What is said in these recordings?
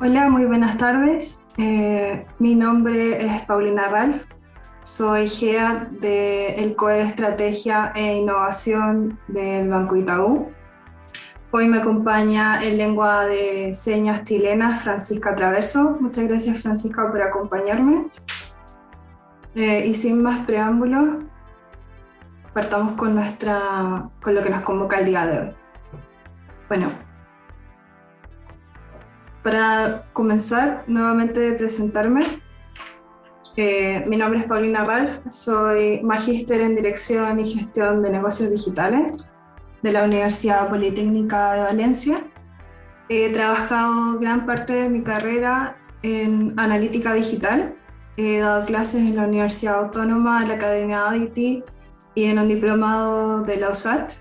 Hola, muy buenas tardes. Mi nombre es Paulina Ralph. Soy GEA del COE de Estrategia e Innovación del Banco Itaú. Hoy me acompaña en lengua de señas chilena Francisca Traverso. Muchas gracias, Francisca, por acompañarme. Y sin más preámbulos, partamos con lo que nos convoca el día de hoy. Bueno, para comenzar, nuevamente presentarme. Mi nombre es Paulina Ralph, soy magíster en Dirección y Gestión de Negocios Digitales de la Universidad Politécnica de Valencia. He trabajado gran parte de mi carrera en analítica digital. He dado clases en la Universidad Autónoma, en la Academia Audity y en un diplomado de la USAT.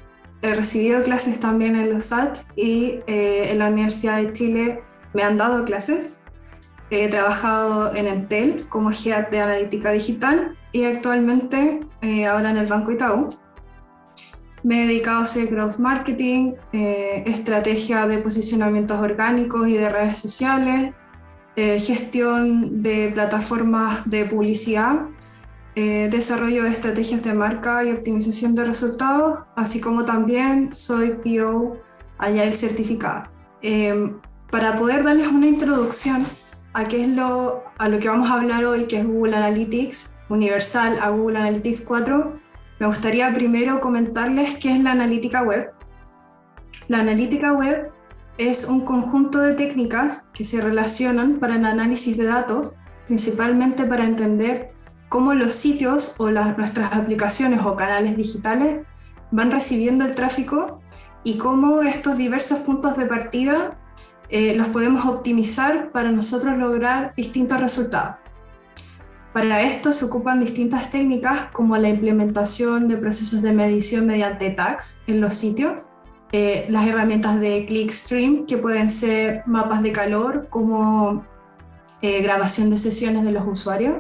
He recibido clases también en la USAT y en la Universidad de Chile me han dado clases. He trabajado en Entel como Head de Analítica Digital y actualmente ahora en el Banco Itaú. Me he dedicado a hacer growth marketing, estrategia de posicionamientos orgánicos y de redes sociales, gestión de plataformas de publicidad, desarrollo de estrategias de marca y optimización de resultados, así como también soy PO Agile certificada. Para poder darles una introducción a lo que vamos a hablar hoy, que es Google Analytics universal a Google Analytics 4, me gustaría primero comentarles qué es la analítica web. La analítica web es un conjunto de técnicas que se relacionan para el análisis de datos, principalmente para entender cómo los sitios o nuestras aplicaciones o canales digitales van recibiendo el tráfico y cómo estos diversos puntos de partida los podemos optimizar para nosotros lograr distintos resultados. Para esto se ocupan distintas técnicas como la implementación de procesos de medición mediante tags en los sitios, las herramientas de clickstream que pueden ser mapas de calor como grabación de sesiones de los usuarios,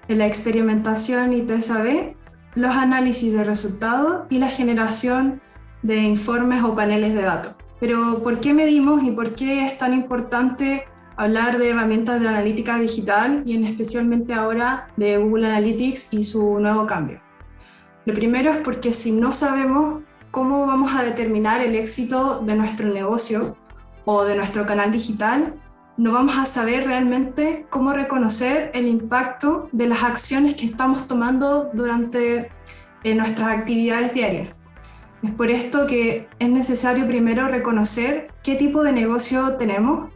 la experimentación y TSA-B, los análisis de resultados y la generación de informes o paneles de datos. Pero ¿por qué medimos y por qué es tan importante hablar de herramientas de analítica digital y especialmente ahora de Google Analytics y su nuevo cambio? Lo primero es porque si no sabemos cómo vamos a determinar el éxito de nuestro negocio o de nuestro canal digital, no vamos a saber realmente cómo reconocer el impacto de las acciones que estamos tomando durante nuestras actividades diarias. Es por esto que es necesario primero reconocer qué tipo de negocio tenemos,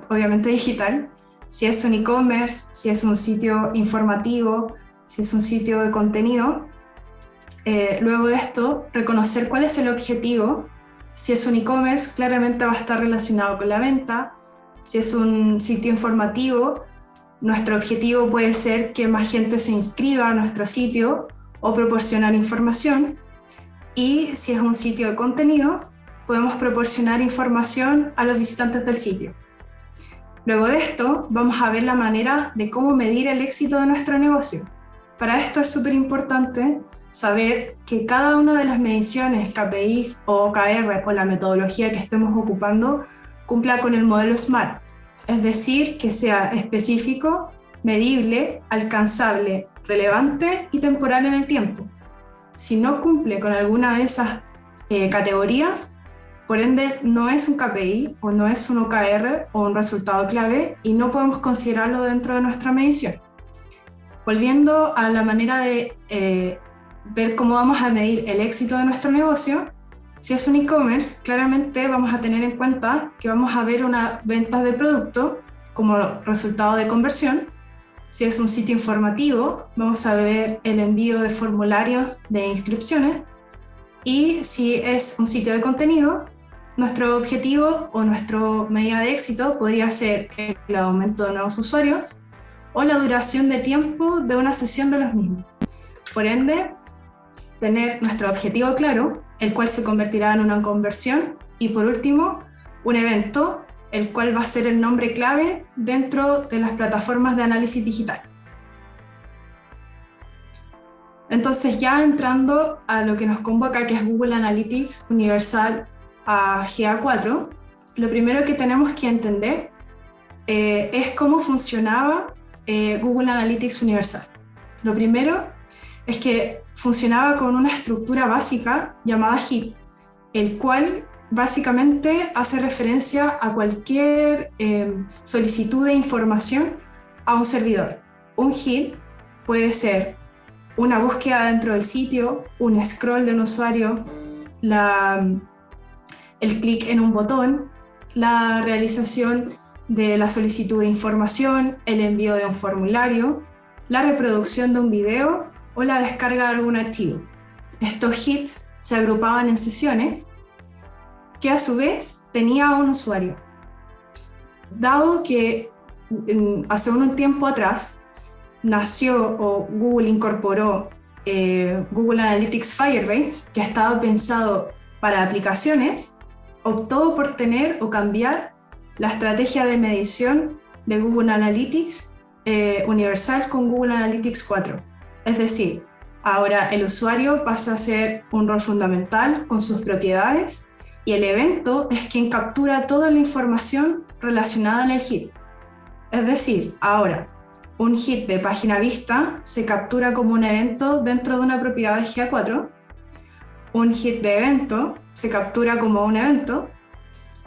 obviamente digital, si es un e-commerce, si es un sitio informativo, si es un sitio de contenido. Luego de esto, reconocer cuál es el objetivo. Si es un e-commerce, claramente va a estar relacionado con la venta. Si es un sitio informativo, nuestro objetivo puede ser que más gente se inscriba a nuestro sitio o proporcionar información. Y si es un sitio de contenido, podemos proporcionar información a los visitantes del sitio. Luego de esto, vamos a ver la manera de cómo medir el éxito de nuestro negocio. Para esto es súper importante saber que cada una de las mediciones, KPIs o OKR o la metodología que estemos ocupando cumpla con el modelo SMART, es decir, que sea específico, medible, alcanzable, relevante y temporal en el tiempo. Si no cumple con alguna de esas categorías, por ende no es un KPI o no es un OKR o un resultado clave y no podemos considerarlo dentro de nuestra medición. Volviendo a la manera de ver cómo vamos a medir el éxito de nuestro negocio, si es un e-commerce, claramente vamos a tener en cuenta que vamos a ver una venta de producto como resultado de conversión. Si es un sitio informativo, vamos a ver el envío de formularios de inscripciones. Y si es un sitio de contenido, nuestro objetivo o nuestra medida de éxito podría ser el aumento de nuevos usuarios o la duración de tiempo de una sesión de los mismos. Por ende, tener nuestro objetivo claro, el cual se convertirá en una conversión. Y por último, un evento, el cual va a ser el nombre clave dentro de las plataformas de análisis digital. Entonces, ya entrando a lo que nos convoca, que es Google Analytics universal a GA4, lo primero que tenemos que entender es cómo funcionaba Google Analytics Universal. Lo primero es que funcionaba con una estructura básica llamada HIT, el cual básicamente hace referencia a cualquier solicitud de información a un servidor. Un hit puede ser una búsqueda dentro del sitio, un scroll de un usuario, el clic en un botón, la realización de la solicitud de información, el envío de un formulario, la reproducción de un video o la descarga de algún archivo. Estos hits se agrupaban en sesiones que a su vez tenía un usuario. Dado que hace un tiempo atrás nació o Google incorporó Google Analytics Firebase, que estaba pensado para aplicaciones, optó por tener o cambiar la estrategia de medición de Google Analytics Universal con Google Analytics 4. Es decir, ahora el usuario pasa a ser un rol fundamental con sus propiedades y el evento es quien captura toda la información relacionada en el hit. Es decir, ahora un hit de página vista se captura como un evento dentro de una propiedad de GA4, un hit de evento se captura como un evento,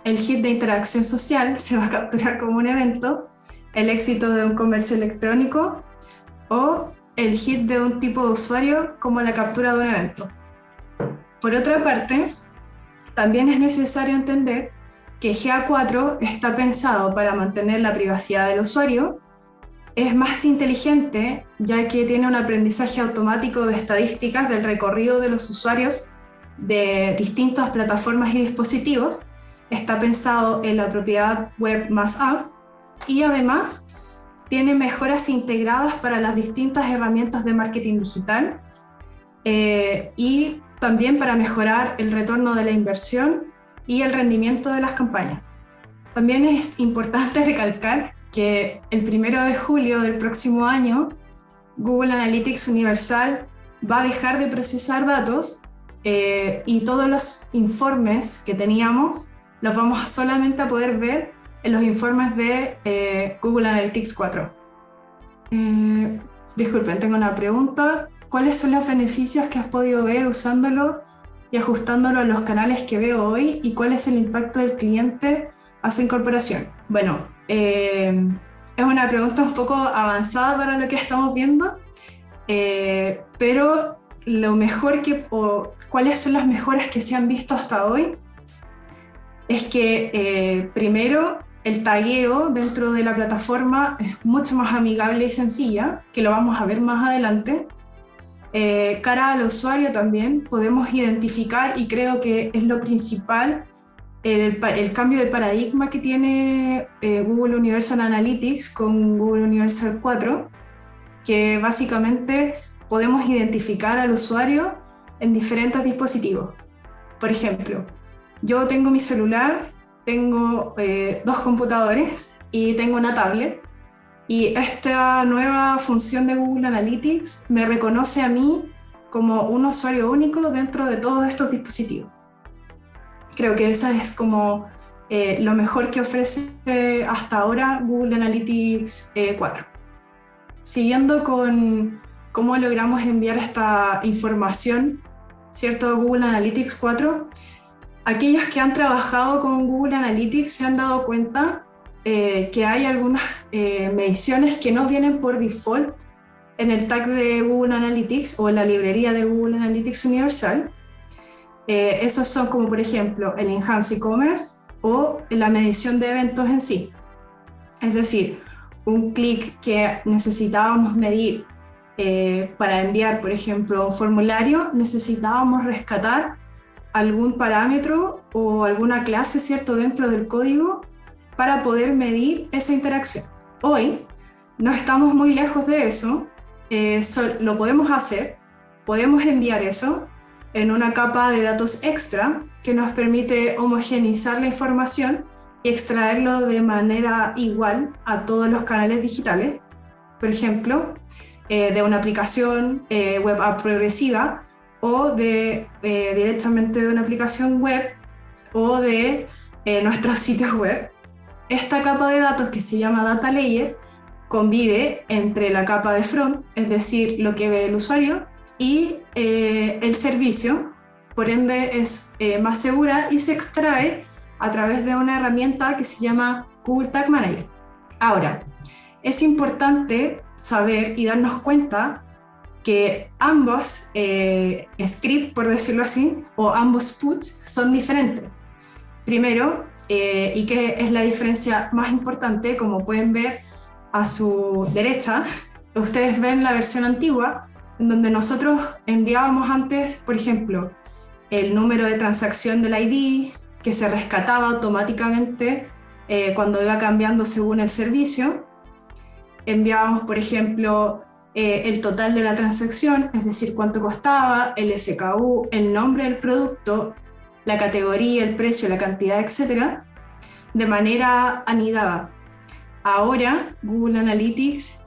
el hit de interacción social se va a capturar como un evento, el éxito de un comercio electrónico o el hit de un tipo de usuario como la captura de un evento. Por otra parte, también es necesario entender que GA4 está pensado para mantener la privacidad del usuario, es más inteligente ya que tiene un aprendizaje automático de estadísticas del recorrido de los usuarios de distintas plataformas y dispositivos, está pensado en la propiedad web más app y además tiene mejoras integradas para las distintas herramientas de marketing digital y también para mejorar el retorno de la inversión y el rendimiento de las campañas. También es importante recalcar que el 1 de julio del próximo año Google Analytics Universal va a dejar de procesar datos y todos los informes que teníamos los vamos solamente a poder ver en los informes de Google Analytics 4. Disculpen, tengo una pregunta. ¿Cuáles son los beneficios que has podido ver usándolo y ajustándolo a los canales que veo hoy? ¿Y cuál es el impacto del cliente a su incorporación? Bueno, es una pregunta un poco avanzada para lo que estamos viendo, pero ¿cuáles son las mejoras que se han visto hasta hoy? Es que primero el tagueo dentro de la plataforma es mucho más amigable y sencilla, que lo vamos a ver más adelante. Cara al usuario también podemos identificar, y creo que es lo principal, el cambio de paradigma que tiene Google Universal Analytics con Google Universal 4, que básicamente podemos identificar al usuario en diferentes dispositivos. Por ejemplo, yo tengo mi celular, tengo 2 computadores y tengo una tablet, y esta nueva función de Google Analytics me reconoce a mí como un usuario único dentro de todos estos dispositivos. Creo que esa es como lo mejor que ofrece hasta ahora Google Analytics 4. Siguiendo con cómo logramos enviar esta información, ¿cierto? Google Analytics 4, aquellos que han trabajado con Google Analytics se han dado cuenta que hay algunas mediciones que no vienen por default en el tag de Google Analytics o en la librería de Google Analytics Universal. Esos son como por ejemplo el Enhanced E-Commerce o la medición de eventos en sí. Es decir, un clic que necesitábamos medir para enviar, por ejemplo, un formulario, necesitábamos rescatar algún parámetro o alguna clase, ¿cierto?, dentro del código para poder medir esa interacción. Hoy no estamos muy lejos de eso, lo podemos hacer, podemos enviar eso en una capa de datos extra que nos permite homogeneizar la información y extraerlo de manera igual a todos los canales digitales. Por ejemplo, de una aplicación web app progresiva o directamente de una aplicación web o de nuestros sitios web. esta capa de datos que se llama Data Layer convive entre la capa de front, es decir, lo que ve el usuario, y el servicio, por ende es más segura y se extrae a través de una herramienta que se llama Google Tag Manager. Ahora, es importante saber y darnos cuenta que ambos scripts, por decirlo así, o ambos puts son diferentes. Primero, y que es la diferencia más importante, como pueden ver a su derecha, ustedes ven la versión antigua, en donde nosotros enviábamos antes, por ejemplo, el número de transacción del ID, que se rescataba automáticamente cuando iba cambiando según el servicio. Enviábamos, por ejemplo, el total de la transacción, es decir, cuánto costaba, el SKU, el nombre del producto, la categoría, el precio, la cantidad, etc., de manera anidada. Ahora, Google Analytics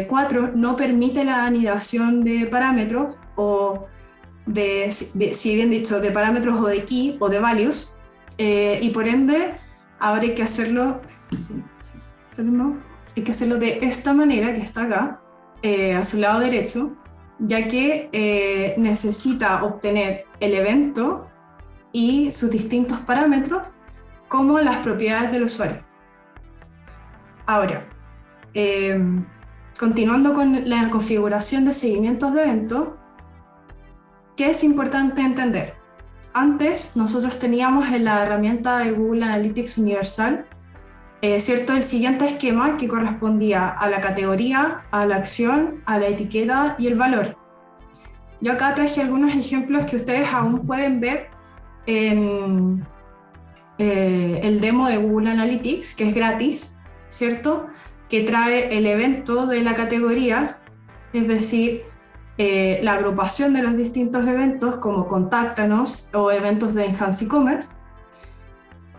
4 no permite la anidación de parámetros o de, si bien dicho, de parámetros o de key o de values, y por ende, ahora hay que hacerlo, hay que hacerlo de esta manera que está acá, a su lado derecho, ya que necesita obtener el evento y sus distintos parámetros como las propiedades del usuario. Ahora, continuando con la configuración de seguimientos de eventos, ¿qué es importante entender? Antes nosotros teníamos en la herramienta de Google Analytics Universal, ¿cierto? El siguiente esquema que correspondía a la categoría, a la acción, a la etiqueta y el valor. Yo acá traje algunos ejemplos que ustedes aún pueden ver en el demo de Google Analytics, que es gratis, ¿cierto? Que trae el evento de la categoría, es decir, la agrupación de los distintos eventos como Contáctanos o eventos de Enhance E-Commerce,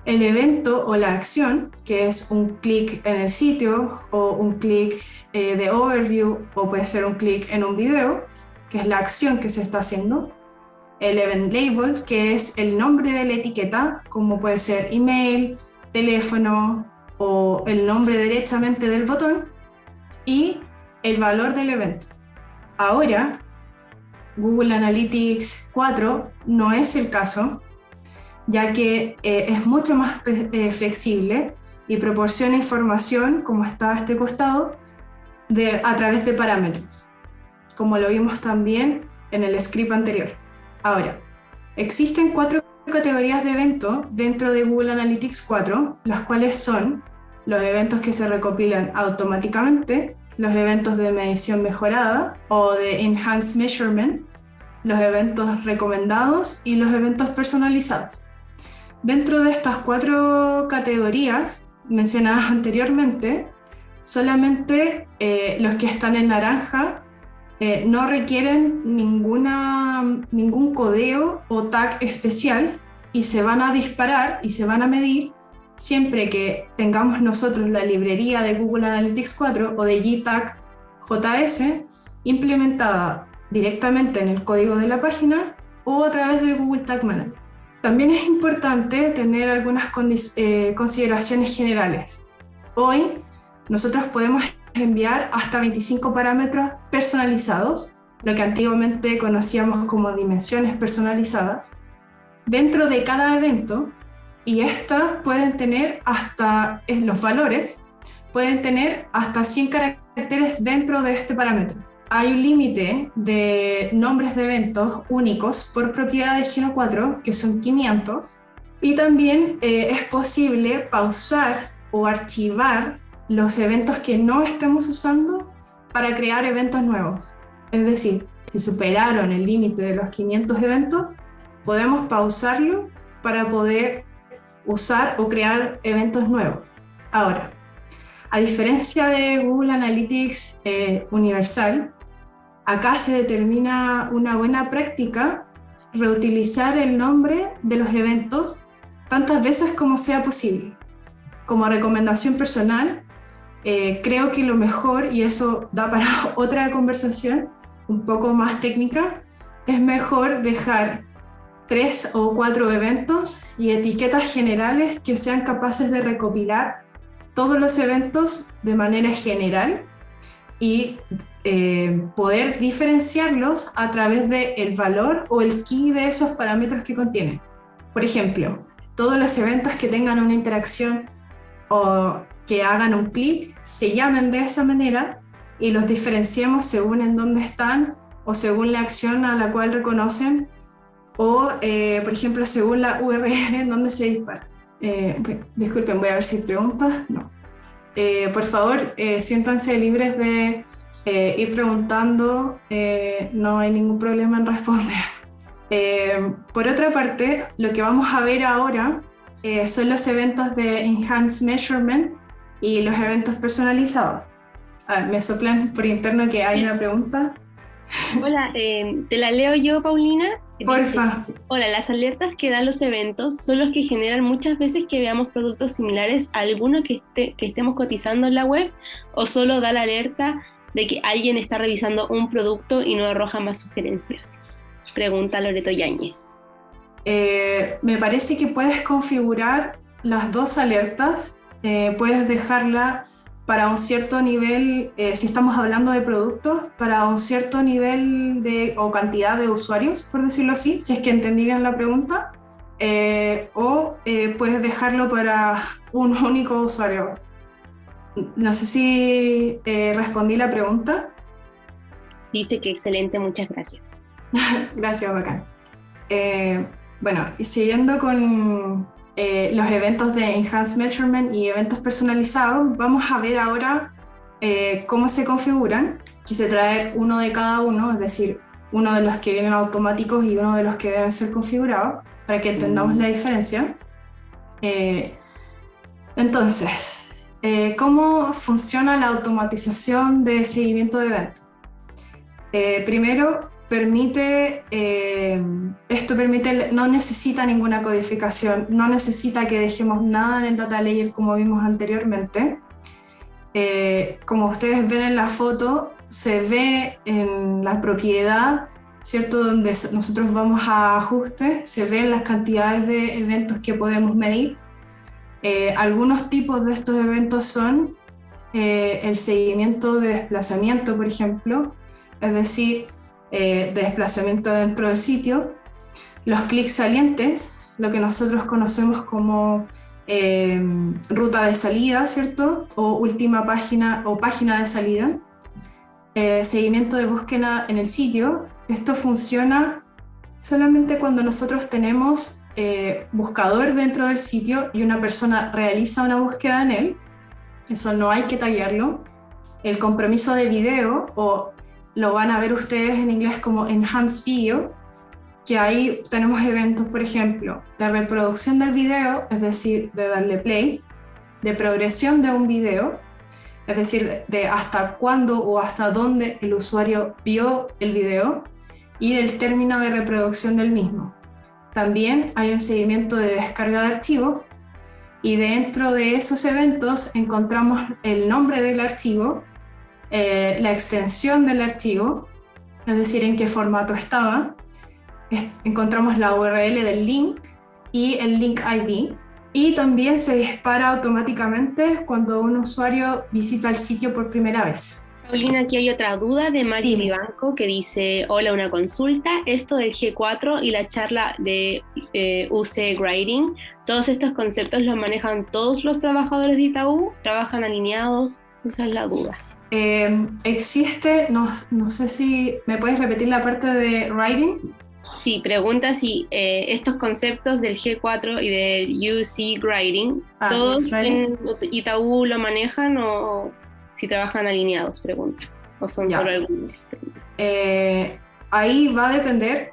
el evento o la acción, que es un clic en el sitio o un clic de overview o puede ser un clic en un video, que es la acción que se está haciendo, el event label, que es el nombre de la etiqueta, como puede ser email, teléfono o el nombre directamente del botón, y el valor del evento. Ahora, Google Analytics 4 no es el caso, ya que es mucho más flexible y proporciona información, como está a este costado, a través de parámetros, como lo vimos también en el script anterior. Ahora, existen 4 categorías de eventos dentro de Google Analytics 4, las cuales son los eventos que se recopilan automáticamente, los eventos de medición mejorada o de Enhanced Measurement, los eventos recomendados y los eventos personalizados. Dentro de estas 4 categorías mencionadas anteriormente, solamente los que están en naranja no requieren ningún codeo o tag especial y se van a disparar y se van a medir siempre que tengamos nosotros la librería de Google Analytics 4 o de GTAG.js implementada directamente en el código de la página o a través de Google Tag Manager. También es importante tener algunas consideraciones generales. Hoy nosotros podemos enviar hasta 25 parámetros personalizados, lo que antiguamente conocíamos como dimensiones personalizadas, dentro de cada evento, y estas pueden tener hasta, los valores, pueden tener hasta 100 caracteres dentro de este parámetro. Hay un límite de nombres de eventos únicos por propiedad de GA4, que son 500, y también es posible pausar o archivar los eventos que no estemos usando para crear eventos nuevos. Es decir, si superaron el límite de los 500 eventos, podemos pausarlo para poder usar o crear eventos nuevos. Ahora, a diferencia de Google Analytics Universal, acá se determina una buena práctica reutilizar el nombre de los eventos tantas veces como sea posible. Como recomendación personal, creo que lo mejor, y eso da para otra conversación un poco más técnica, es mejor dejar 3 o 4 eventos y etiquetas generales que sean capaces de recopilar todos los eventos de manera general y poder diferenciarlos a través del valor o el key de esos parámetros que contienen. Por ejemplo, todos los eventos que tengan una interacción o que hagan un clic se llamen de esa manera y los diferenciemos según en dónde están o según la acción a la cual reconocen o, por ejemplo, según la URL en donde se dispara. Disculpen, voy a ver si hay preguntas. No. Por favor, siéntanse libres de ir preguntando, no hay ningún problema en responder. Por otra parte, lo que vamos a ver ahora son los eventos de Enhanced Measurement y los eventos personalizados. Me soplan por interno que hay una pregunta. Hola, te la leo yo, Paulina. Porfa. Dice, hola, las alertas que dan los eventos son los que generan muchas veces que veamos productos similares a alguno que estemos cotizando en la web, o solo da la alerta de que alguien está revisando un producto y no arroja más sugerencias. Pregunta Loreto Yáñez. Me parece que puedes configurar las dos alertas, puedes dejarla para un cierto nivel, si estamos hablando de productos, para un cierto nivel o cantidad de usuarios, por decirlo así, si es que entendí bien la pregunta, o puedes dejarlo para un único usuario. No sé si respondí la pregunta. Dice que excelente, muchas gracias. Gracias, bacán. Bueno, y siguiendo con los eventos de Enhanced Measurement y eventos personalizados, vamos a ver ahora cómo se configuran. Quise traer uno de cada uno, es decir, uno de los que vienen automáticos y uno de los que deben ser configurados, para que entendamos la diferencia. Entonces, ¿cómo funciona la automatización de seguimiento de eventos? Primero, no necesita ninguna codificación, no necesita que dejemos nada en el data layer como vimos anteriormente. Como ustedes ven en la foto, se ve en la propiedad, ¿cierto? Donde nosotros vamos a ajustes, se ven las cantidades de eventos que podemos medir. Algunos tipos de estos eventos son el seguimiento de desplazamiento, por ejemplo, es decir, de desplazamiento dentro del sitio, los clics salientes, lo que nosotros conocemos como ruta de salida, ¿cierto? O última página o página de salida, seguimiento de búsqueda en el sitio. Esto funciona solamente cuando nosotros tenemos buscador dentro del sitio y una persona realiza una búsqueda en él. Eso no hay que tallarlo. El compromiso de video, o lo van a ver ustedes en inglés como Enhanced Video, que ahí tenemos eventos, por ejemplo, de reproducción del video, es decir, de darle play, de progresión de un video, es decir, de hasta cuándo o hasta dónde el usuario vio el video, y del término de reproducción del mismo. También hay un seguimiento de descarga de archivos, y dentro de esos eventos encontramos el nombre del archivo, la extensión del archivo, es decir, en qué formato estaba, encontramos la URL del link y el link ID, y también se dispara automáticamente cuando un usuario visita el sitio por primera vez. Paulina, aquí hay otra duda de Mari Vivanco que dice: hola, una consulta, esto del G4 y la charla de UC Grading, ¿todos estos conceptos los manejan todos los trabajadores de Itaú? ¿Trabajan alineados? Esa es la duda. Existe, no sé si me puedes repetir la parte de Writing. Sí, pregunta si estos conceptos del G4 y de UC Grading, ¿todos en Itaú lo manejan o si trabajan alineados? Pregunta. ¿O son solo algunos? Ahí va a depender.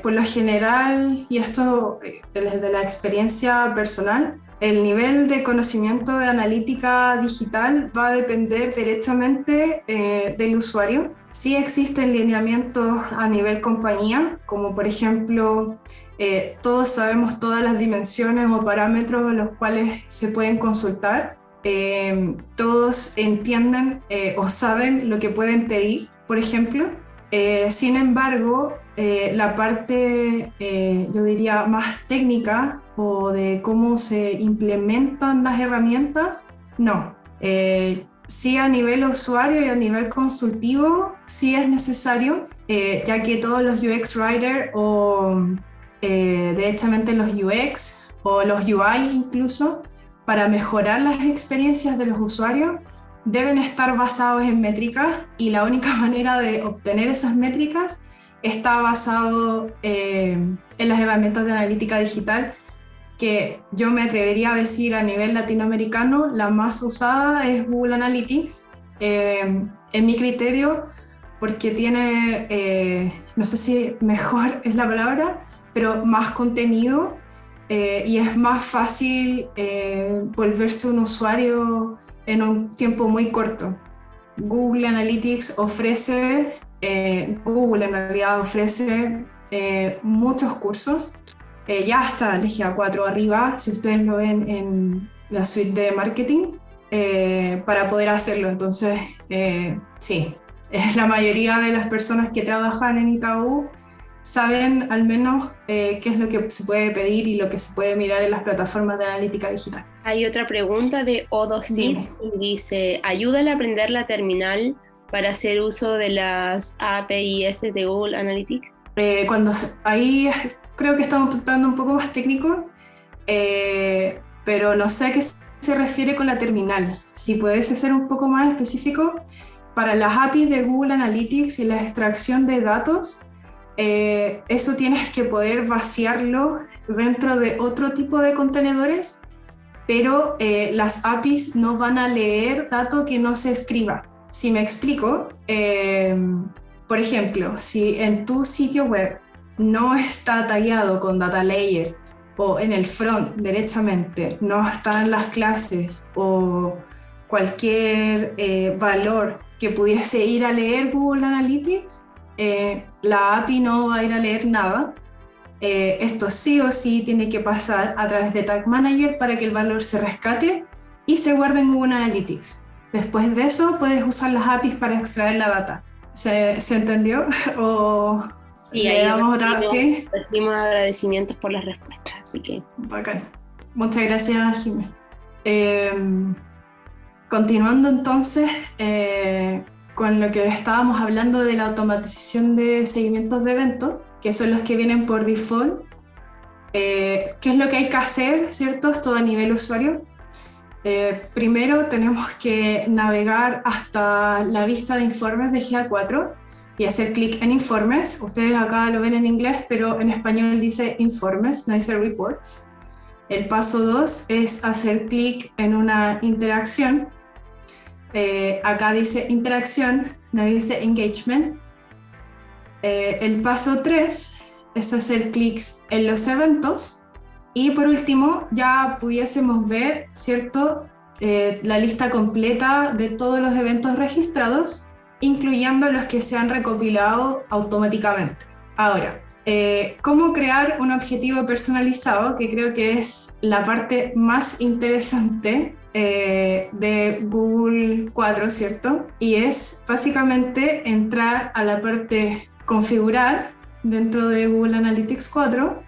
Por lo general, y esto desde la experiencia personal, el nivel de conocimiento de analítica digital va a depender directamente del usuario. Sí existen lineamientos a nivel compañía, como por ejemplo, todos sabemos todas las dimensiones o parámetros a los cuales se pueden consultar. Todos entienden o saben lo que pueden pedir, por ejemplo. Sin embargo, la parte, yo diría, más técnica o de cómo se implementan las herramientas, no. Sí, a nivel usuario y a nivel consultivo, sí es necesario, ya que todos los UX Writers o directamente los UX o los UI incluso, para mejorar las experiencias de los usuarios, deben estar basados en métricas, y la única manera de obtener esas métricas está basado en las herramientas de analítica digital, que yo me atrevería a decir a nivel latinoamericano la más usada es Google Analytics, en mi criterio, porque tiene, no sé si mejor es la palabra, pero más contenido, y es más fácil volverse un usuario en un tiempo muy corto. Google Analytics ofrece, Google en realidad ofrece muchos cursos, ya está el GA4 arriba, si ustedes lo ven en la suite de marketing, para poder hacerlo. Entonces, sí, la mayoría de las personas que trabajan en Itaú saben al menos qué es lo que se puede pedir y lo que se puede mirar en las plataformas de analítica digital. Hay otra pregunta de Odosit y dice, ¿ayuda a aprender la terminal para hacer uso de las APIs de Google Analytics? Ahí creo que estamos tratando un poco más técnico, pero no sé a qué se refiere con la terminal. Si puedes ser un poco más específico, para las APIs de Google Analytics y la extracción de datos, eso tienes que poder vaciarlo dentro de otro tipo de contenedores, pero las APIs no van a leer dato que no se escriba. Si me explico, por ejemplo, si en tu sitio web no está tallado con data layer, o en el front derechamente no están las clases o cualquier valor que pudiese ir a leer Google Analytics, la API no va a ir a leer nada. Esto sí o sí tiene que pasar a través de Tag Manager para que el valor se rescate y se guarde en Google Analytics. Después de eso puedes usar las APIs para extraer la data. ¿Se entendió? ¿O sí, le damos otra? ¿Sí? Recibimos agradecimientos por las respuestas, así que... Bacán. Muchas gracias, Jimé. Continuando entonces con lo que estábamos hablando de la automatización de seguimientos de eventos, que son los que vienen por default. ¿Qué es lo que hay que hacer, cierto? Esto a nivel usuario. Primero tenemos que navegar hasta la vista de informes de GA4 y hacer clic en informes. Ustedes acá lo ven en inglés, pero en español dice informes, no dice reports. El paso 2 es hacer clic en una interacción. Acá dice interacción, no dice engagement. El paso 3 es hacer clics en los eventos. Y por último, ya pudiésemos ver, ¿cierto?, la lista completa de todos los eventos registrados, incluyendo los que se han recopilado automáticamente. Ahora, ¿cómo crear un objetivo personalizado? Que creo que es la parte más interesante de Google 4, ¿cierto? Y es básicamente entrar a la parte configurar dentro de Google Analytics 4,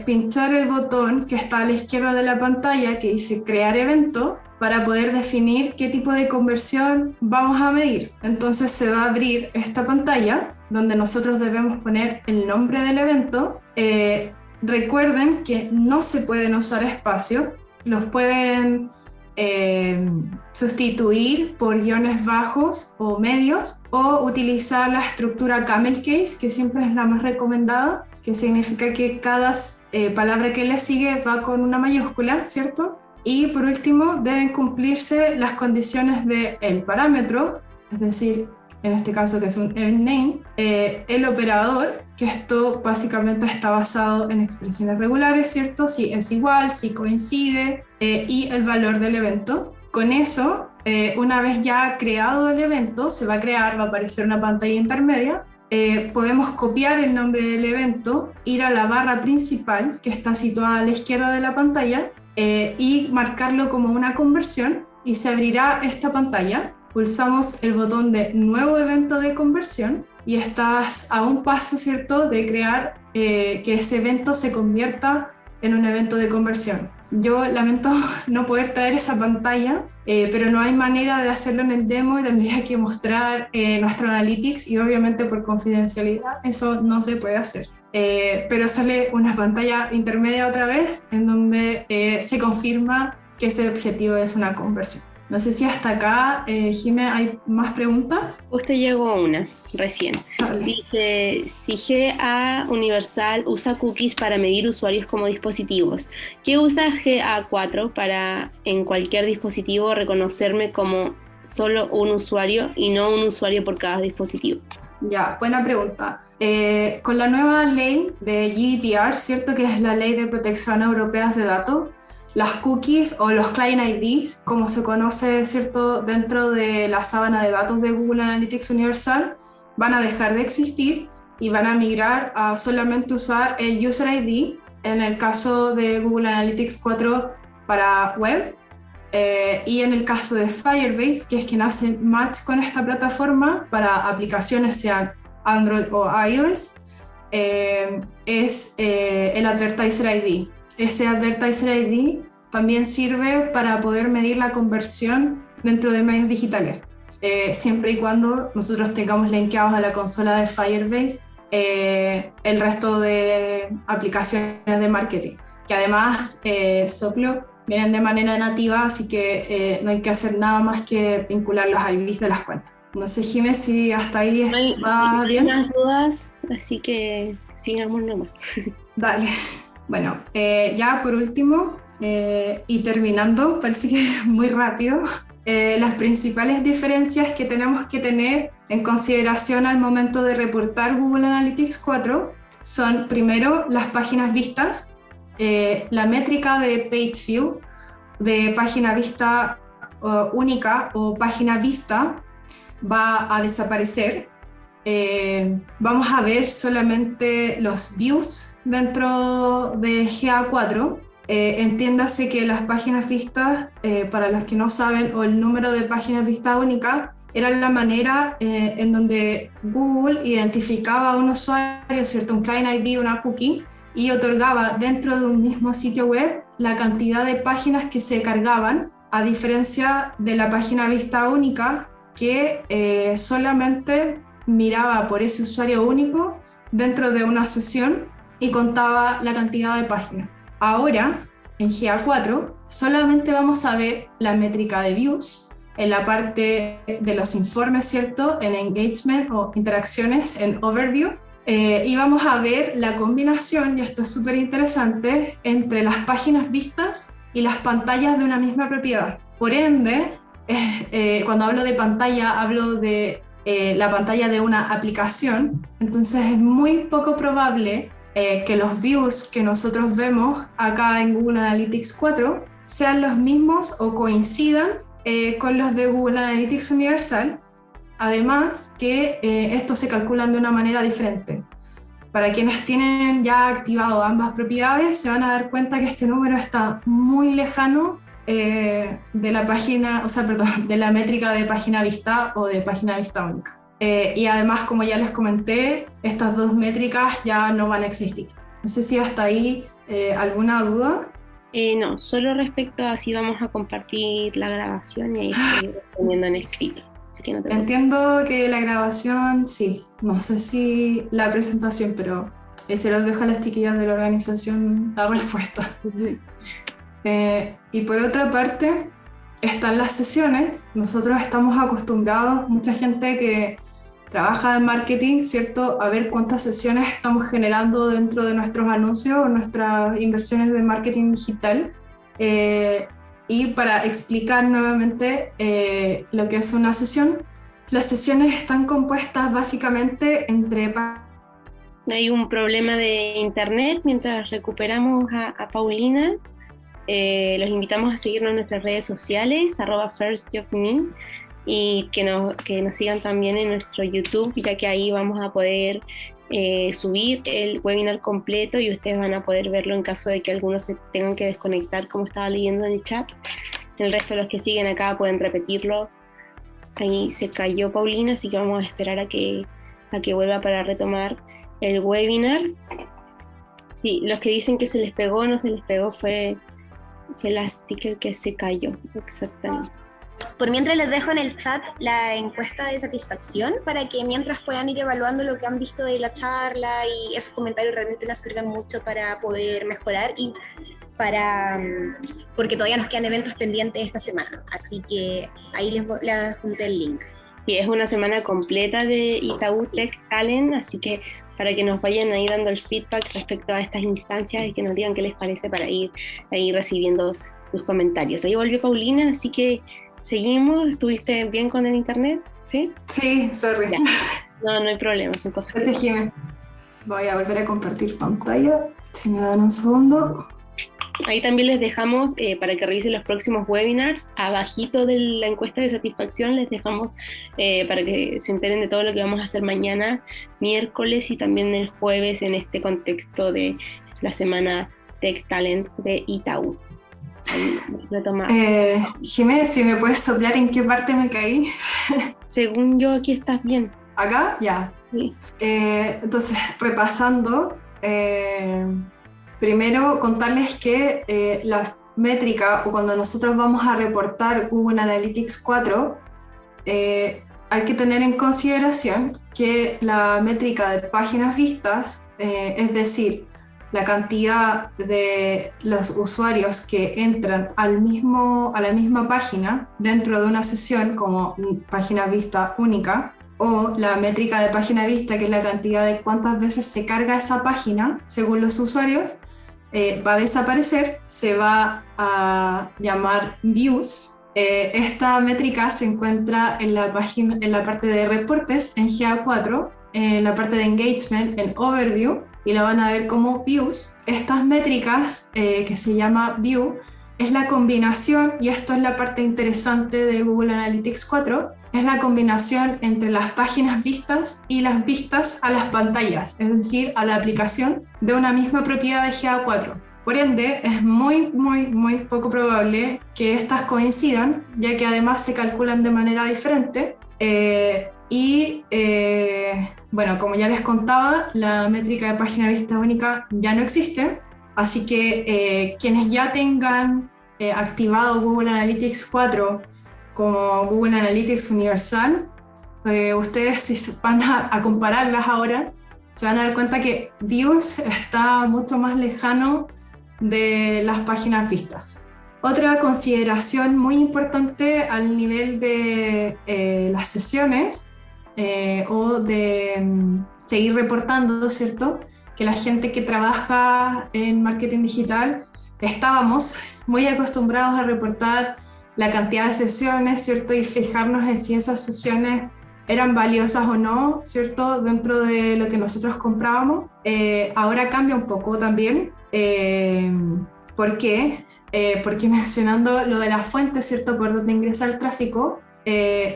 pinchar el botón que está a la izquierda de la pantalla que dice crear evento, para poder definir qué tipo de conversión vamos a medir. Entonces se va a abrir esta pantalla donde nosotros debemos poner el nombre del evento. Recuerden que no se pueden usar espacios, los pueden sustituir por guiones bajos o medios, o utilizar la estructura camel case, que siempre es la más recomendada, que significa que cada palabra que le sigue va con una mayúscula, ¿cierto? Y por último, deben cumplirse las condiciones del parámetro, es decir, en este caso que es un event name, el operador, que esto básicamente está basado en expresiones regulares, ¿cierto? Si es igual, si coincide, y el valor del evento. Con eso, una vez ya creado el evento, se va a crear, va a aparecer una pantalla intermedia. Podemos copiar el nombre del evento, ir a la barra principal que está situada a la izquierda de la pantalla, y marcarlo como una conversión, y se abrirá esta pantalla. Pulsamos el botón de nuevo evento de conversión y estás a un paso, ¿cierto?, de crear que ese evento se convierta en un evento de conversión. Yo lamento no poder traer esa pantalla, pero no hay manera de hacerlo en el demo y tendría que mostrar nuestro Analytics y obviamente por confidencialidad eso no se puede hacer. Pero sale una pantalla intermedia otra vez en donde se confirma que ese objetivo es una conversión. No sé si hasta acá, Jime, ¿hay más preguntas? Justo llegó una, recién. Vale. Dice, si GA Universal usa cookies para medir usuarios como dispositivos, ¿qué usa GA4 para en cualquier dispositivo reconocerme como solo un usuario y no un usuario por cada dispositivo? Ya, buena pregunta. Con la nueva ley de GDPR, ¿cierto?, que es la Ley de Protección Europea de Datos, las cookies o los client IDs, como se conoce, ¿cierto?, dentro de la sábana de datos de Google Analytics Universal, van a dejar de existir y van a migrar a solamente usar el User ID en el caso de Google Analytics 4 para web, y en el caso de Firebase, que es quien hace match con esta plataforma para aplicaciones sean Android o iOS, es el Advertiser ID. Ese Advertiser ID también sirve para poder medir la conversión dentro de medios digitales, siempre y cuando nosotros tengamos linkeados a la consola de Firebase el resto de aplicaciones de marketing, que además Soplo vienen de manera nativa, así que no hay que hacer nada más que vincular los IDs de las cuentas. No sé, Jimé, si hasta ahí va bien. No hay más dudas, así que sigamos nomás. Dale. Bueno, ya por último, y terminando, parece que muy rápido, las principales diferencias que tenemos que tener en consideración al momento de reportar Google Analytics 4 son, primero, las páginas vistas, la métrica de page view, de página vista única o página vista, va a desaparecer. Vamos a ver solamente los views dentro de GA4. Entiéndase que las páginas vistas, para los que no saben, o el número de páginas vistas única, era la manera en donde Google identificaba a un usuario, ¿cierto?, un client ID, una cookie, y otorgaba dentro de un mismo sitio web la cantidad de páginas que se cargaban, a diferencia de la página vista única, que solamente miraba por ese usuario único dentro de una sesión y contaba la cantidad de páginas. Ahora, en GA4, solamente vamos a ver la métrica de views en la parte de los informes, ¿cierto?, en engagement o interacciones en overview, y vamos a ver la combinación, y esto es súper interesante, entre las páginas vistas y las pantallas de una misma propiedad. Por ende, cuando hablo de pantalla, hablo de la pantalla de una aplicación, entonces es muy poco probable que los views que nosotros vemos acá en Google Analytics 4 sean los mismos o coincidan con los de Google Analytics Universal, además que estos se calculan de una manera diferente. Para quienes tienen ya activado ambas propiedades, se van a dar cuenta que este número está muy lejano de la página, o sea, perdón, de la métrica de página vista o de página vista única. Y además, como ya les comenté, estas dos métricas ya no van a existir. No sé si hasta ahí alguna duda. No, solo respecto a si vamos a compartir la grabación y ahí estoy respondiendo en escrito. Así que no te Entiendo que la grabación, sí. No sé si la presentación, pero se los dejo a las chiquillas de la organización la respuesta. Y por otra parte, están las sesiones. Nosotros estamos acostumbrados, mucha gente que trabaja en marketing, ¿cierto?, a ver cuántas sesiones estamos generando dentro de nuestros anuncios o nuestras inversiones de marketing digital. Y para explicar nuevamente lo que es una sesión, las sesiones están compuestas básicamente entre... Hay un problema de internet mientras recuperamos a Paulina. Los invitamos a seguirnos en nuestras redes sociales, @firstjobme, y que nos sigan también en nuestro YouTube, ya que ahí vamos a poder subir el webinar completo y ustedes van a poder verlo en caso de que algunos se tengan que desconectar, como estaba leyendo en el chat. El resto de los que siguen acá pueden repetirlo. Ahí se cayó Paulina, así que vamos a esperar a que a que vuelva para retomar el webinar. Sí, los que dicen que se les pegó o no se les pegó fue la speaker que se cayó, exactamente. Por mientras les dejo en el chat la encuesta de satisfacción para que mientras puedan ir evaluando lo que han visto de la charla, y esos comentarios realmente les sirven mucho para poder mejorar y porque todavía nos quedan eventos pendientes esta semana, así que ahí les junté el link. Sí, es una semana completa de Itaú Tech Talent, así que para que nos vayan ahí dando el feedback respecto a estas instancias y que nos digan qué les parece para ir ahí recibiendo sus comentarios. Ahí volvió Paulina, así que seguimos. ¿Estuviste bien con el internet? ¿Sí? Sí, sorry. Ya. No hay problema, son cosas. Gracias, Jimé. Voy a volver a compartir pantalla, si me dan un segundo. Ahí también les dejamos, para que revisen los próximos webinars, abajito de la encuesta de satisfacción les dejamos para que se enteren de todo lo que vamos a hacer mañana, miércoles y también el jueves en este contexto de la semana Tech Talent de Itaú. Jiménez, si me puedes soplar en qué parte me caí. Según yo, aquí estás bien. ¿Acá? Ya. Sí. Entonces, repasando, primero contarles que la métrica, o cuando nosotros vamos a reportar Google Analytics 4, hay que tener en consideración que la métrica de páginas vistas, es decir, la cantidad de los usuarios que entran a la misma página dentro de una sesión como página vista única, o la métrica de página vista, que es la cantidad de cuántas veces se carga esa página según los usuarios, va a desaparecer, se va a llamar views. Esta métrica se encuentra en la parte de reportes en GA4, en la parte de engagement en overview, y la van a ver como views. Estas métricas, que se llama view, es la combinación, y esto es la parte interesante de Google Analytics 4, es la combinación entre las páginas vistas y las vistas a las pantallas, es decir, a la aplicación de una misma propiedad de GA4. Por ende, es muy poco probable que estas coincidan, ya que además se calculan de manera diferente. Bueno, como ya les contaba, la métrica de página vista única ya no existe, así que quienes ya tengan activado Google Analytics 4 como Google Analytics Universal, ustedes, si van a compararlas ahora, se van a dar cuenta que Views está mucho más lejano de las páginas vistas. Otra consideración muy importante al nivel de las sesiones, o de seguir reportando, ¿cierto? Que la gente que trabaja en marketing digital estábamos muy acostumbrados a reportar la cantidad de sesiones, ¿cierto? Y fijarnos en si esas sesiones eran valiosas o no, ¿cierto? Dentro de lo que nosotros comprábamos. Ahora cambia un poco también. ¿Por qué? Porque mencionando lo de las fuentes, ¿cierto? Por donde ingresa el tráfico,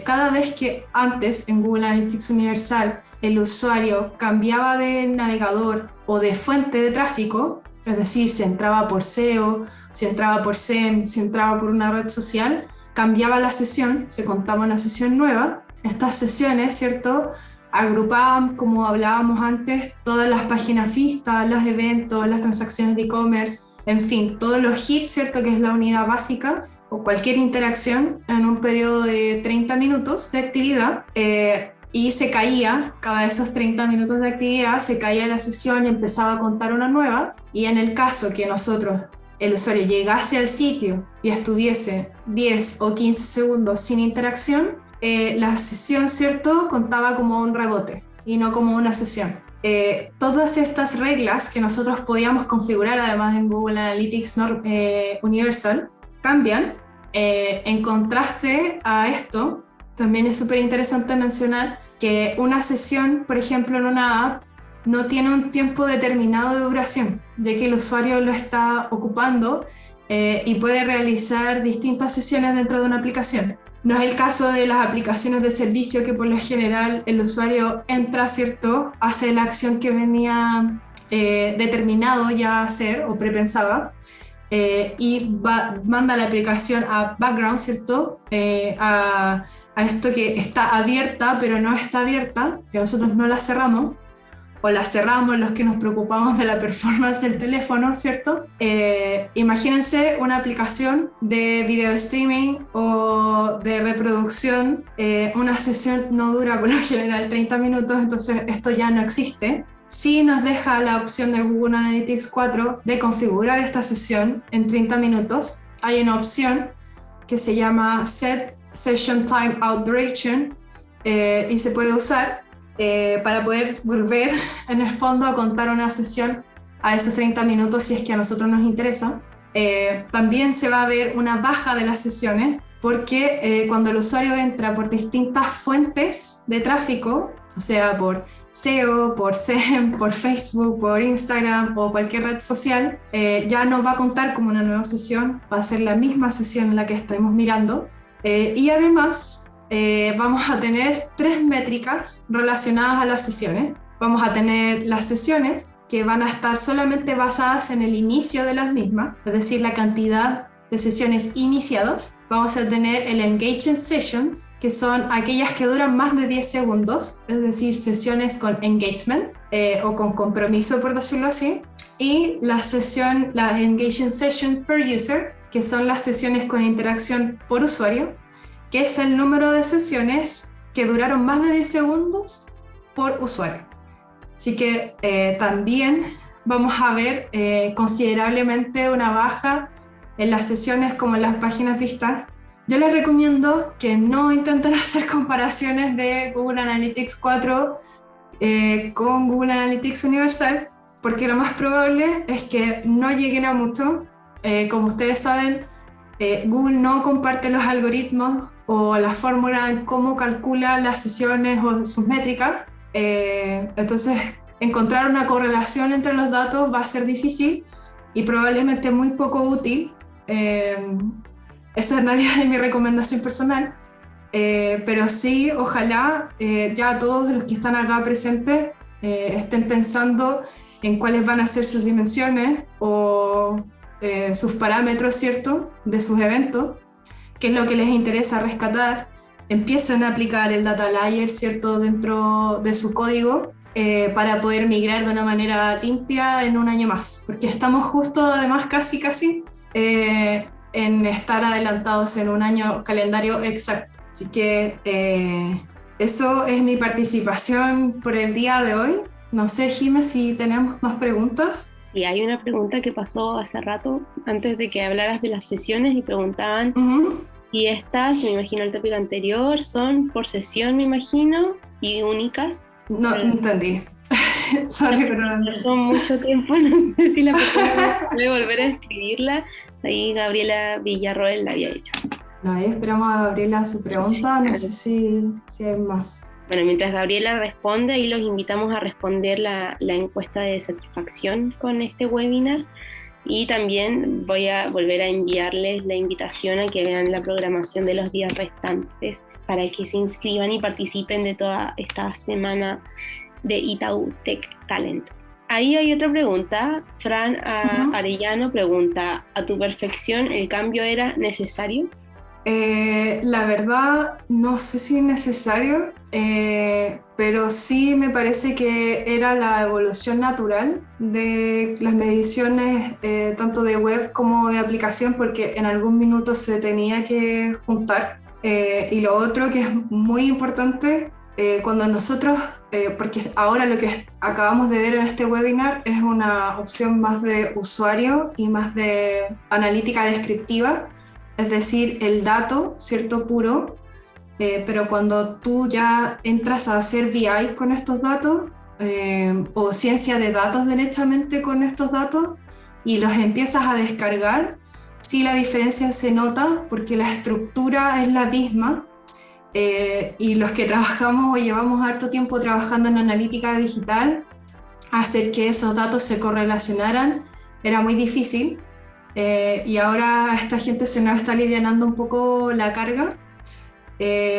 cada vez que antes en Google Analytics Universal el usuario cambiaba de navegador o de fuente de tráfico, es decir, si entraba por SEO, si entraba por SEM, si entraba por una red social, cambiaba la sesión, se contaba una sesión nueva. Estas sesiones, ¿cierto?, agrupaban, como hablábamos antes, todas las páginas vistas, los eventos, las transacciones de e-commerce, en fin, todos los hits, ¿cierto?, que es la unidad básica, o cualquier interacción en un periodo de 30 minutos de actividad, y se caía, cada de esos 30 minutos de actividad, se caía la sesión y empezaba a contar una nueva. Y en el caso que el usuario llegase al sitio y estuviese 10 o 15 segundos sin interacción, la sesión, ¿cierto?, contaba como un rebote y no como una sesión. Todas estas reglas que nosotros podíamos configurar además en Google Analytics Universal cambian. En contraste a esto, también es súper interesante mencionar que una sesión, por ejemplo, en una app, no tiene un tiempo determinado de duración, ya que el usuario lo está ocupando y puede realizar distintas sesiones dentro de una aplicación. No es el caso de las aplicaciones de servicio, que por lo general el usuario entra, ¿cierto?, hace la acción que venía determinado ya a hacer o prepensaba, y manda la aplicación a background, ¿cierto?, a a esto que está abierta pero no está abierta, que nosotros no la cerramos, o la cerramos los que nos preocupamos de la performance del teléfono, ¿cierto? Imagínense una aplicación de video streaming o de reproducción. Una sesión no dura por lo general 30 minutos, entonces esto ya no existe. Sí nos deja la opción de Google Analytics 4 de configurar esta sesión en 30 minutos. Hay una opción que se llama Set Session Timeout Duration y se puede usar para poder volver en el fondo a contar una sesión a esos 30 minutos si es que a nosotros nos interesa. También se va a ver una baja de las sesiones porque cuando el usuario entra por distintas fuentes de tráfico, o sea, por SEO, por SEM, por Facebook, por Instagram o cualquier red social, ya no va a contar como una nueva sesión, va a ser la misma sesión en la que estemos mirando. Y además vamos a tener 3 métricas relacionadas a las sesiones. Vamos a tener las sesiones que van a estar solamente basadas en el inicio de las mismas, es decir, la cantidad de sesiones iniciadas. Vamos a tener el Engagement Sessions, que son aquellas que duran más de 10 segundos, es decir, sesiones con engagement o con compromiso, por decirlo así. Y la Engagement Session per User, que son las sesiones con interacción por usuario, que es el número de sesiones que duraron más de 10 segundos por usuario. Así que también vamos a ver considerablemente una baja en las sesiones como en las páginas vistas. Yo les recomiendo que no intenten hacer comparaciones de Google Analytics 4 con Google Analytics Universal, porque lo más probable es que no lleguen a mucho. Como ustedes saben, Google no comparte los algoritmos o la fórmula en cómo calcula las sesiones o sus métricas. Entonces, encontrar una correlación entre los datos va a ser difícil y probablemente muy poco útil. Esa en realidad es mi recomendación personal, pero sí, ojalá ya todos los que están acá presentes estén pensando en cuáles van a ser sus dimensiones o sus parámetros, ¿cierto?, de sus eventos, qué es lo que les interesa rescatar, empiecen a aplicar el data layer, ¿cierto?, dentro de su código para poder migrar de una manera limpia en un año más, porque estamos justo además casi en estar adelantados en un año calendario exacto. Así que eso es mi participación por el día de hoy. No sé, Jimé, si tenemos más preguntas. Sí, hay una pregunta que pasó hace rato, antes de que hablaras de las sesiones, y preguntaban si estas, me imagino el tópico anterior, son por sesión, me imagino, y únicas. No entendí. Sorry, pero no. Son mucho tiempo, no sé si la persona puede volver a escribirla. Ahí Gabriela Villarroel la había dicho. No, ahí esperamos a Gabriela su pregunta, no sé si hay más. Bueno, mientras Gabriela responde, ahí los invitamos a responder la encuesta de satisfacción con este webinar, y también voy a volver a enviarles la invitación a que vean la programación de los días restantes para que se inscriban y participen de toda esta semana de Itaú Tech Talent. Ahí hay otra pregunta. Fran Arellano pregunta: ¿a tu perfección el cambio era necesario? La verdad, no sé si es necesario, pero sí me parece que era la evolución natural de las mediciones, tanto de web como de aplicación, porque en algún minuto se tenía que juntar. Y lo otro que es muy importante, cuando nosotros, porque ahora lo que acabamos de ver en este webinar es una opción más de usuario y más de analítica descriptiva, es decir, el dato, ¿cierto?, puro, pero cuando tú ya entras a hacer BI con estos datos, o ciencia de datos derechamente con estos datos, y los empiezas a descargar, sí la diferencia se nota porque la estructura es la misma, y los que trabajamos o llevamos harto tiempo trabajando en analítica digital, hacer que esos datos se correlacionaran era muy difícil. Y ahora a esta gente se nos está alivianando un poco la carga,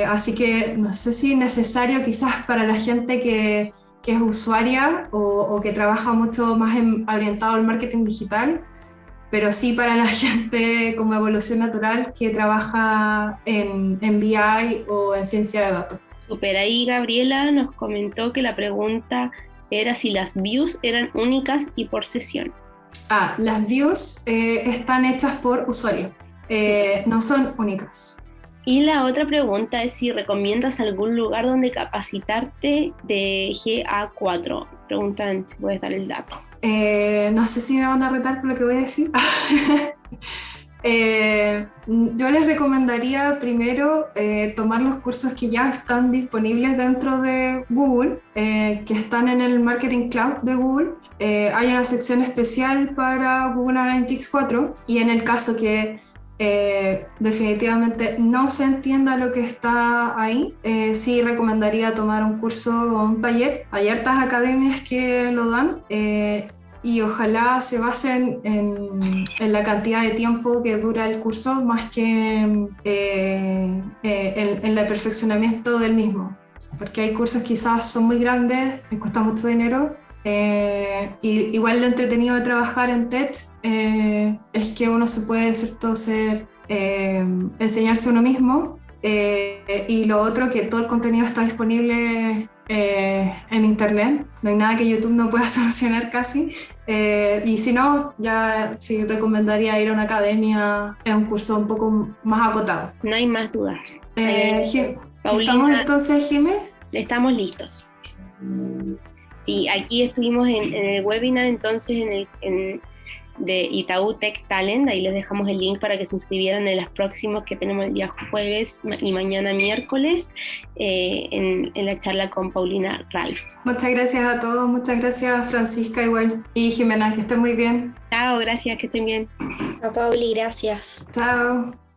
así que no sé si es necesario quizás para la gente que es usuaria o que trabaja mucho más orientado al marketing digital, pero sí para la gente como evolución natural que trabaja en BI o en ciencia de datos. Super, ahí Gabriela nos comentó que la pregunta era si las views eran únicas y por sesión. Las views están hechas por usuario, no son únicas. Y la otra pregunta es si recomiendas algún lugar donde capacitarte de GA4. Preguntan si puedes dar el dato. No sé si me van a retar por lo que voy a decir. Yo les recomendaría primero tomar los cursos que ya están disponibles dentro de Google, que están en el Marketing Cloud de Google. Hay una sección especial para Google Analytics 4 y en el caso que definitivamente no se entienda lo que está ahí, sí recomendaría tomar un curso o un taller. Hay hartas academias que lo dan y ojalá se basen en la cantidad de tiempo que dura el curso más que en el perfeccionamiento del mismo, porque hay cursos quizás son muy grandes, les cuesta mucho dinero. Y igual lo entretenido de trabajar en TED es que uno se puede, ¿cierto?, enseñarse uno mismo, y lo otro, que todo el contenido está disponible en internet, no hay nada que YouTube no pueda solucionar casi, y si no, ya sí recomendaría ir a una academia, a un curso un poco más acotado. No hay más dudas. ¿Estamos entonces, Jimé? Estamos listos. Sí, aquí estuvimos en el webinar entonces de Itaú Tech Talent, ahí les dejamos el link para que se inscribieran en los próximos que tenemos el día jueves y mañana miércoles en la charla con Paulina Ralph. Muchas gracias a todos, muchas gracias Francisca igual y Jimena, que estén muy bien. Chao, gracias, que estén bien. Chao, Pauli, gracias. Chao.